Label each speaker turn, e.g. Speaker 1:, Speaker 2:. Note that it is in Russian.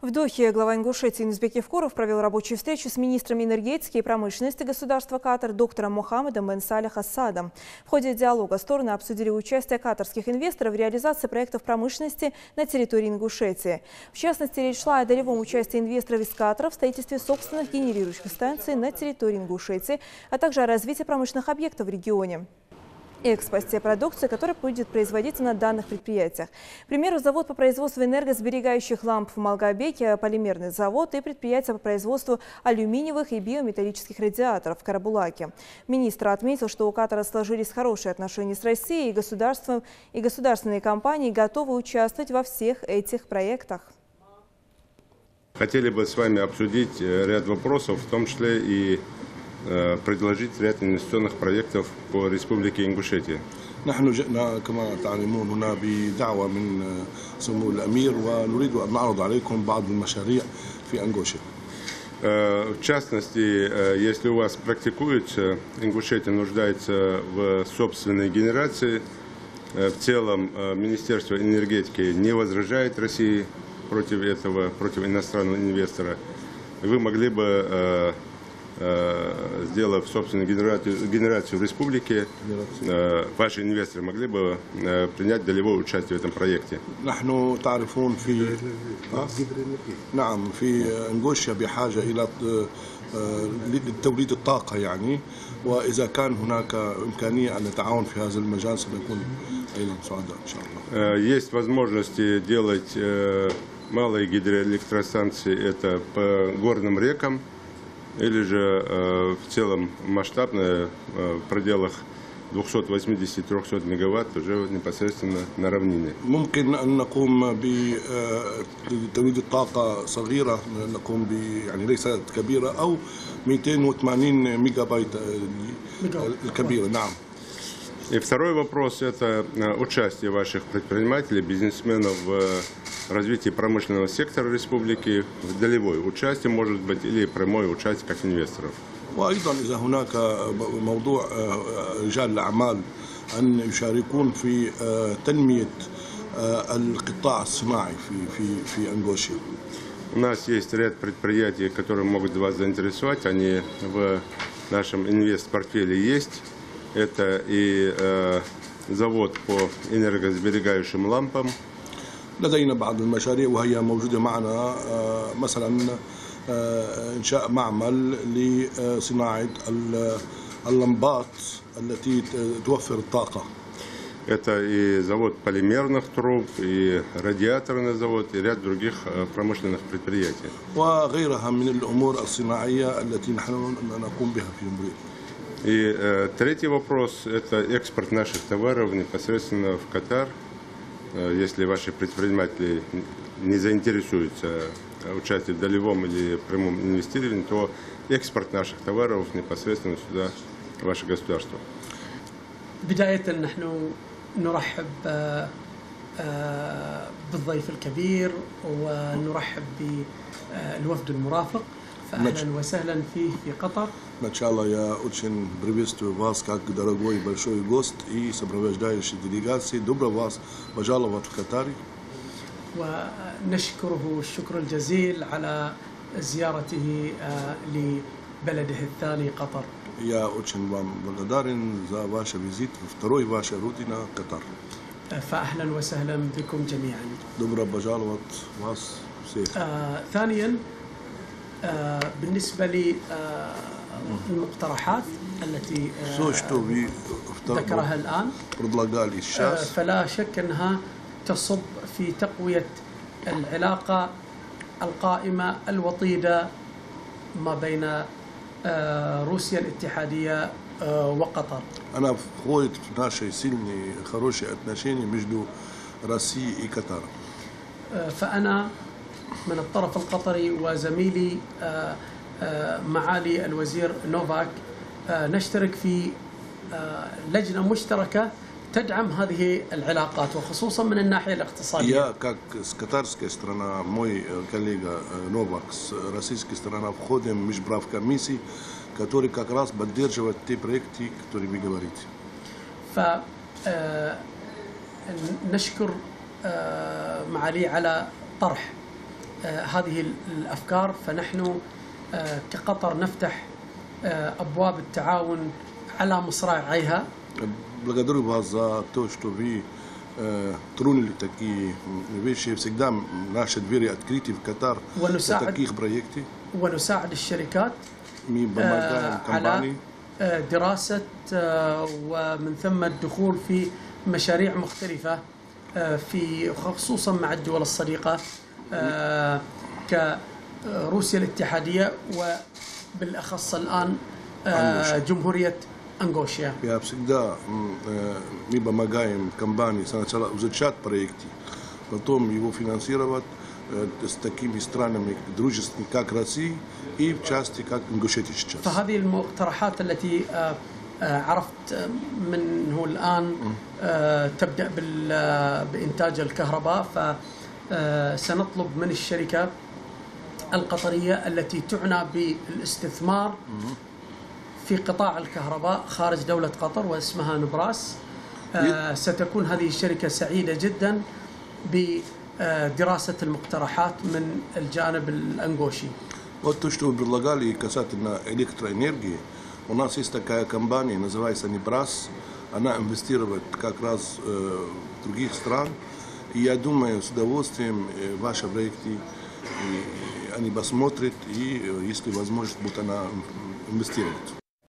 Speaker 1: В Дохе глава Ингушетии Низбек Евкуров провел рабочую встречу с министром энергетики и промышленности государства Катар доктором Мохаммедом бен Салих Ас-Саадом. В ходе диалога стороны обсудили участие катарских инвесторов в реализации проектов промышленности на территории Ингушетии. В частности, речь шла о долевом участии инвесторов из Катара в строительстве собственных генерирующих станций на территории Ингушетии, а также о развитии промышленных объектов в регионе и экспорте продукции, которая будет производиться на данных предприятиях. К примеру, завод по производству энергосберегающих ламп в Малгобеке, полимерный завод и предприятие по производству алюминиевых и биометаллических радиаторов в Карабулаке. Министр отметил, что у Катара сложились хорошие отношения с Россией, и государственные компании готовы участвовать во всех этих проектах.
Speaker 2: Хотели бы с вами обсудить ряд вопросов, в том числе и предложить ряд инвестиционных проектов по Республике Ингушетия.
Speaker 3: نحن جئنا كما تعلمون هنا بدعوة من سمو الأمير ونريد أن نعرض عليكم بعض المشاريع في إنغوشيا.
Speaker 2: В частности, если у вас практикуется, Ингушетия нуждается в собственной генерации. В целом, Министерство энергетики не возражает России против этого, против иностранного инвестора. Вы могли бы, сделав собственную генерацию в республике, ваши инвесторы могли бы принять долевое участие в этом проекте.
Speaker 3: نحن تعرفون في إنغوشيا بحاجة إلى لتوليد الطاقة يعني، وإذا كان هناك إمكانية أن نتعاون في هذا المجال سنكون أيضا سعداء إن شاء الله.
Speaker 2: Есть возможности делать малые гидроэлектростанции, это по горным рекам, или же в целом масштабная в пределах 280-300 мегаватт уже непосредственно на равнине.
Speaker 3: ممكن أن نقوم بتوليد الطاقة صغيرة، نقوم يعني ليست كبيرة، أو 280 ميجا بايت الكبيرة. نعم.
Speaker 2: И второй вопрос – это участие ваших предпринимателей, бизнесменов в развитии промышленного сектора республики, в долевое участие, может быть, или прямое участие как инвесторов.
Speaker 3: وأيضا إذا هناك موضوع رجال الأعمال أن يشاركون في تنمية القطاع الصناعي في إنغوشيا.
Speaker 2: У нас есть ряд предприятий, которые могут вас заинтересовать, они в нашем инвест-портфеле есть. Это и завод по энергосберегающим лампам.
Speaker 3: لدينا بعض المشاريع وهي موجودة معنا، مثلا إنشاء معمل لصناعة اللمبات التي توفر الطاقة.
Speaker 2: Это и завод полимерных труб, и радиаторный завод, и ряд других промышленных предприятий.
Speaker 3: وغيرها من الأمور الصناعية التي نحن نقوم بها في المريد.
Speaker 2: И третий вопрос – это экспорт наших товаров непосредственно в Катар. Если ваши предприниматели не заинтересуются участием в долевом или прямом инвестировании, то экспорт наших товаров непосредственно сюда, в ваше государство.
Speaker 4: بداية نحن نرحب بالضيف الكبير ونرحب بالوفد المرافق. فأهلا وسهلا فيه في قطر.
Speaker 3: Сначала я очень приветствую вас как дорогой большой гость и сопровождающий делегации. Добро вас пожаловать в Катаре.
Speaker 4: ونشكره الشكر الجزيل على زيارته لبلده الثاني قطر.
Speaker 3: Я очень вам благодарен за ваш визит во второй вашей родине Катар.
Speaker 4: فأهلا وسهلا بكم جميعا.
Speaker 3: Добро пожаловать вас всех.
Speaker 4: ثانيا بالنسبة للمقترحات التي ذكرها الآن، فلا شك أنها تصب في تقوية العلاقة القائمة الوطيدة ما بين روسيا الاتحادية وقطر.
Speaker 3: أنا входит в наши сильные хорошие отношения между Россией и Катаром.
Speaker 4: فأنا من الطرف القطري وزميلي معالي الوزير نوفاك نشترك في لجنة مشتركة تدعم هذه العلاقات وخصوصا من الناحية الاقتصادية.
Speaker 3: Я как с катарской стороны, мой коллега Новак с российской стороны входим в межправ комиссии, который как раз поддерживает те проекты, которые вы говорите.
Speaker 4: نشكر معالي على طرح هذه الأفكار، فنحن كقطر نفتح أبواب التعاون على مصراعيها.
Speaker 3: Благодарю вас за то, что вы тронули такие вещи. Всегда наши двери открыты в Катар для таких проектов.
Speaker 4: ونساعد الشركات
Speaker 3: Мы помогаем компании
Speaker 4: على دراسة ومن ثم الدخول في مشاريع مختلفة في خصوصا مع الدول الصديقة كروسيا الاتحادية وبالأخص الآن جمهورية Ангошия.
Speaker 3: Я всегда мы помогаем компании сначала изучать проекты, потом его финансировать с такими странами дружественными, как Россия, и в части, как Ингушетия сейчас.
Speaker 4: فهذه المقترحات التي عرفت منه الآن تبدأ بإنتاج الكهرباء، فسنطلب من الشركة القطرية التي تعنى بالاستثمار في قطاع الكهرباء خارج دولة قطر واسمها نبراس. ستكون هذه الشركة سعيدة جدا بدراسة المقترحات من الجانب الأنغوشي.
Speaker 3: Вот то, что вы предлагали касательно электроэнергии, у нас есть такая компания, называется Небрас, она инвестирует как раз в других стран, и я думаю, с удовольствием ваши проекты они посмотрят, и если возможность будет она инвестировать.